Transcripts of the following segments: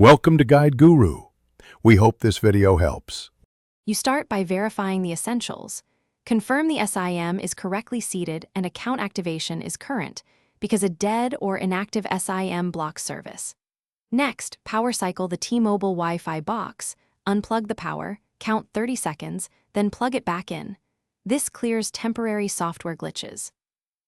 Welcome to Guide Guru. We hope this video helps. You start by verifying the essentials. Confirm the SIM is correctly seated and account activation is current, because a dead or inactive SIM blocks service. Next, power cycle the T-Mobile Wi-Fi box, unplug the power, count 30 seconds, then plug it back in. This clears temporary software glitches.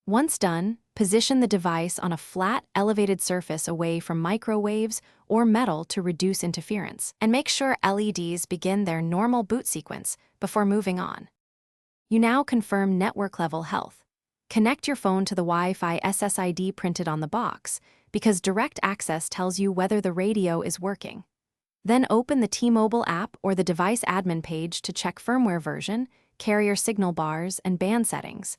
Once done, position the device on a flat, elevated surface away from microwaves or metal to reduce interference, and make sure LEDs begin their normal boot sequence before moving on. You now confirm network-level health. Connect your phone to the Wi-Fi SSID printed on the box, because direct access tells you whether the radio is working. Then open the T-Mobile app or the device admin page to check firmware version, carrier signal bars, and band settings.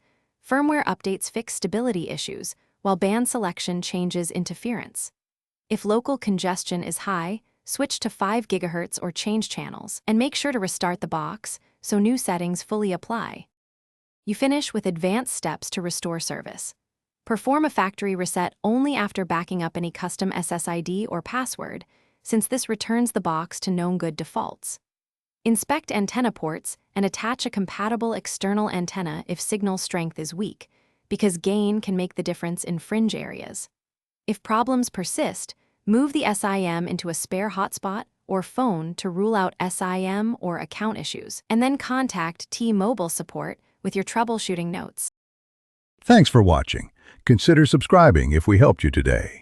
Firmware updates fix stability issues, while band selection changes interference. If local congestion is high, switch to 5 GHz or change channels, and make sure to restart the box so new settings fully apply. You finish with advanced steps to restore service. Perform a factory reset only after backing up any custom SSID or password, since this returns the box to known good defaults. Inspect antenna ports and attach a compatible external antenna if signal strength is weak, because gain can make the difference in fringe areas. If problems persist, move the SIM into a spare hotspot or phone to rule out SIM or account issues, and then contact T-Mobile support with your troubleshooting notes. Thanks for watching. Consider subscribing if we helped you today.